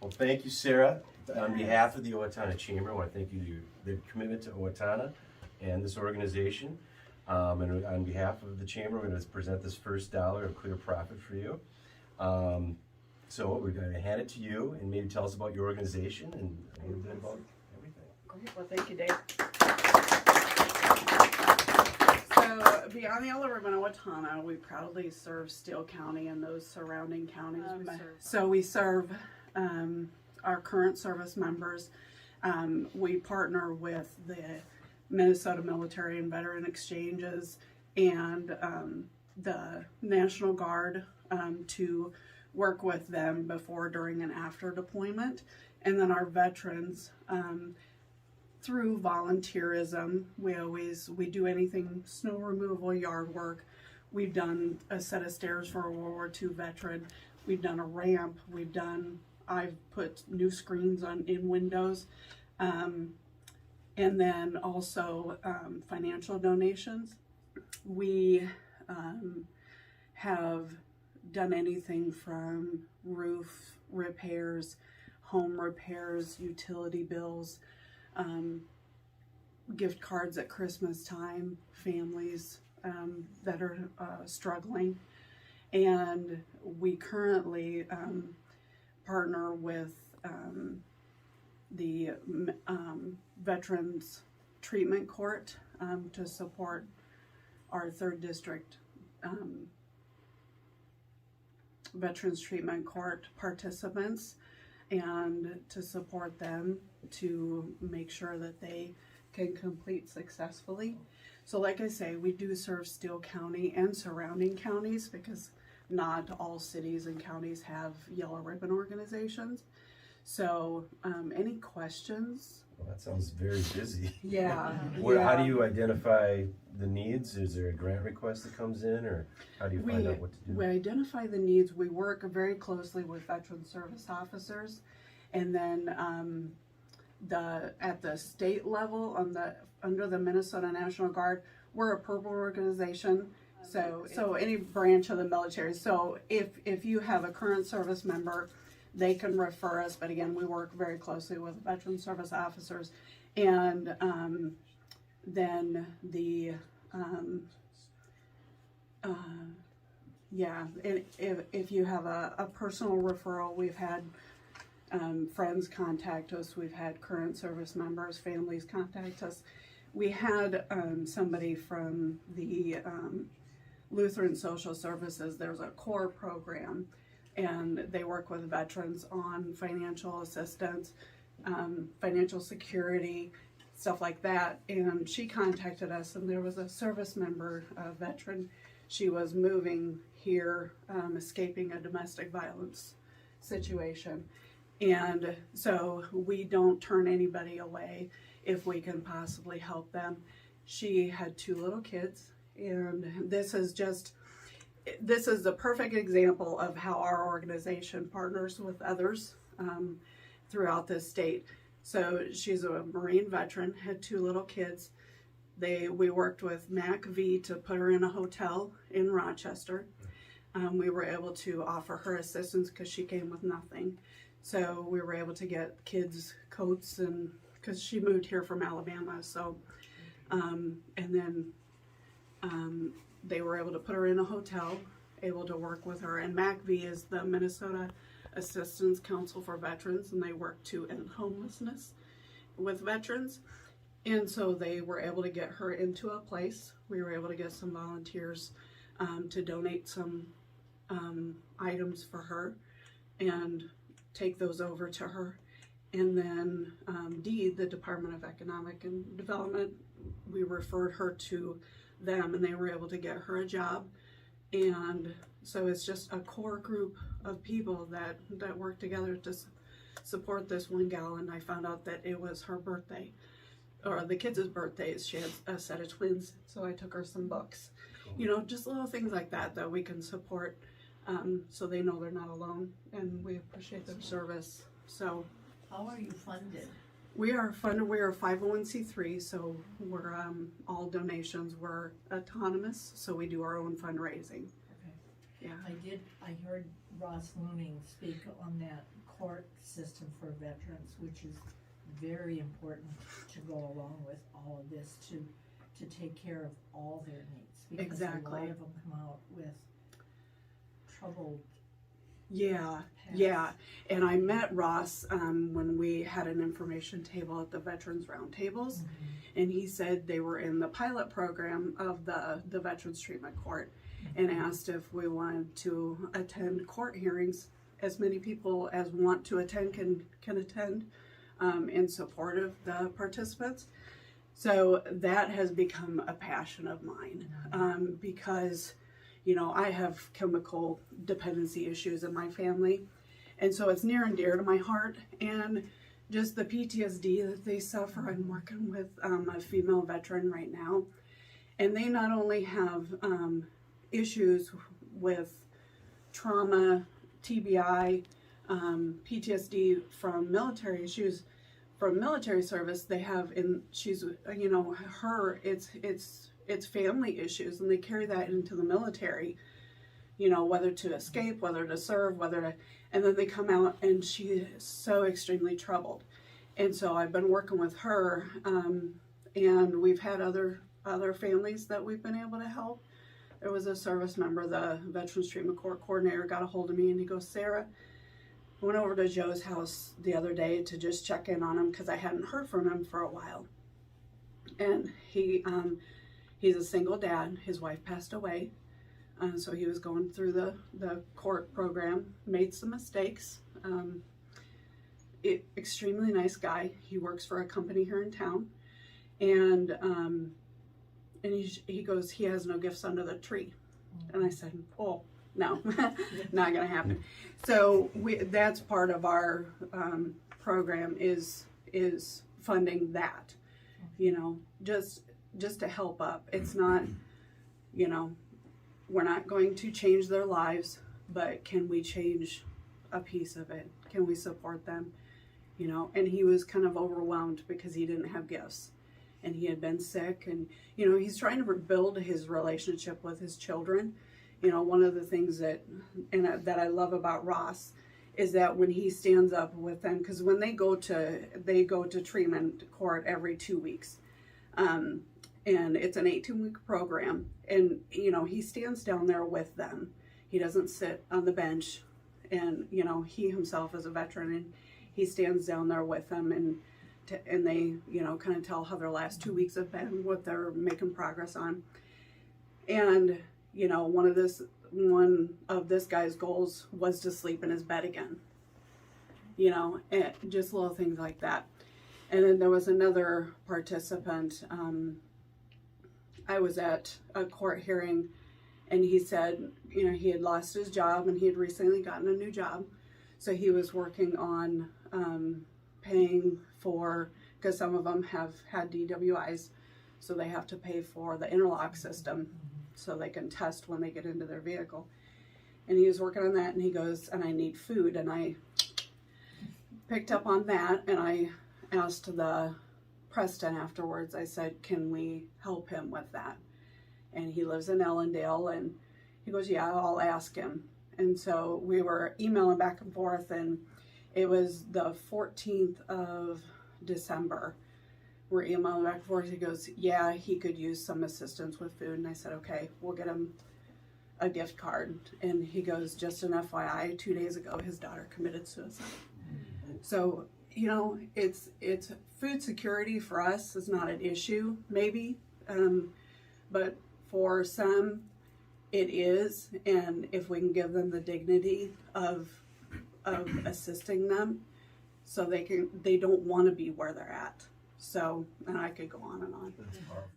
Well, thank you, Sarah. On behalf of the Owatonna Chamber, I want to thank you for your commitment to Owatonna and this organization. And on behalf of the Chamber, we're going to present this first dollar of Clear Profit for you. So we're going to hand it to you and maybe tell us about your organization and a little bit about everything. Great. Well, thank you, Dave. So, beyond the Yellow Ribbon Owatonna, we proudly serve Steele County and those surrounding counties. We serve our current service members. We partner with the Minnesota Military and Veteran Exchanges and the National Guard to work with them before, during, and after deployment. And then our veterans, through volunteerism, we do anything, snow removal, yard work. We've done a set of stairs for a World War II veteran. We've done a ramp. I've put new screens in windows. And then also financial donations. We have done anything from roof repairs, home repairs, utility bills, gift cards at Christmas time, families that are struggling. And we currently partner with the Veterans Treatment Court to support our 3rd District Veterans Treatment Court participants, and to support them to make sure that they can complete successfully. So like I say, we do serve Steele County and surrounding counties because not all cities and counties have Yellow Ribbon organizations. So any questions? Well, that sounds very busy. Yeah. How do you identify the needs? Is there a grant request that comes in, or how do you find out what to do? We identify the needs. We work very closely with veteran service officers, and then at the state level, under the Minnesota National Guard, we're a purple organization. So any branch of the military. So if you have a current service member, they can refer us, but again, we work very closely with veteran service officers. And then if you have a personal referral, we've had friends contact us, we've had current service members, families contact us. We had somebody from the Lutheran Social Services. There's a CORE program, and they work with veterans on financial assistance, financial security, stuff like that. And she contacted us, and there was a service member, a veteran. She was moving here, escaping a domestic violence situation. And so we don't turn anybody away if we can possibly help them. She had 2 little kids, and this is the perfect example of how our organization partners with others throughout this state. So she's a Marine veteran, had 2 little kids. We worked with MACV to put her in a hotel in Rochester. We were able to offer her assistance because she came with nothing. So we were able to get kids coats, and because she moved here from Alabama. So, and then they were able to put her in a hotel, able to work with her. And MACV is the Minnesota Assistance Council for Veterans, and they work to end homelessness with veterans. And so they were able to get her into a place. We were able to get some volunteers to donate some items for her and take those over to her. And then DEED, the Department of Economic and Development, we referred her to them, and they were able to get her a job. And so it's just a core group of people that work together to support this one gal. And I found out that it was her birthday, or the kids' birthdays. She had a set of twins, so I took her some books. You know, just little things like that we can support, so they know they're not alone, and we appreciate their service. So, how are you funded? We are funded. We are 501c3, so we're all donations. We're autonomous, so we do our own fundraising. Okay. Yeah. I heard Ross Looning speak on that court system for veterans, which is very important to go along with all of this, to take care of all their needs. Because Exactly. a lot of them come out with troubled Yeah, past. yeah. And I met Ross when we had an information table at the Veterans Roundtables, and he said they were in the pilot program of the Veterans Treatment Court, and asked if we wanted to attend court hearings. As many people as want to attend can attend in support of the participants. So that has become a passion of mine because, you know, I have chemical dependency issues in my family, and so it's near and dear to my heart. And just the PTSD that they suffer. I'm working with a female veteran right now, and they not only have issues with trauma, TBI, PTSD from military issues, from military service. They have, she's, you know, it's family issues, and they carry that into the military, you know, whether to escape, whether to serve, and then they come out and she is so extremely troubled. And so I've been working with her, and we've had other families that we've been able to help. There was a service member, the Veterans Treatment Court coordinator, got a hold of me and he goes, Sarah, I went over to Joe's house the other day to just check in on him because I hadn't heard from him for a while. And he's a single dad. His wife passed away. So he was going through the court program, made some mistakes. Extremely nice guy. He works for a company here in town. And he goes, he has no gifts under the tree. And I said, oh, no, not gonna happen. So that's part of our program is funding that, you know, just to help up. It's not, you know, we're not going to change their lives, but can we change a piece of it? Can we support them? You know, and he was kind of overwhelmed because he didn't have gifts. And he had been sick, and, you know, he's trying to rebuild his relationship with his children. You know, one of the things that I love about Ross is that when he stands up with them, because when they go to treatment court every 2 weeks, and it's an 18-week program, and, you know, he stands down there with them. He doesn't sit on the bench, and, you know, he himself is a veteran, and he stands down there with them, and they, you know, kind of tell how their last 2 weeks have been, what they're making progress on. And, you know, one of this guy's goals was to sleep in his bed again. You know, and just little things like that. And then there was another participant. I was at a court hearing, and he said, you know, he had lost his job and he had recently gotten a new job. So he was working on paying for, because some of them have had DWIs, so they have to pay for the interlock system so they can test when they get into their vehicle. And he was working on that, and he goes, and I need food. And I picked up on that, and I asked the Preston afterwards, I said, can we help him with that? And he lives in Ellendale, and he goes, yeah, I'll ask him. And so we were emailing back and forth, and it was the 14th of December. We're emailing back and forth. He goes, yeah, he could use some assistance with food. And I said, okay, we'll get him a gift card. And he goes, just an FYI, 2 days ago, his daughter committed suicide. So, you know, it's food security for us is not an issue, maybe, but for some, it is. And if we can give them the dignity of assisting them, so they don't want to be where they're at. So, and I could go on and on. That's powerful.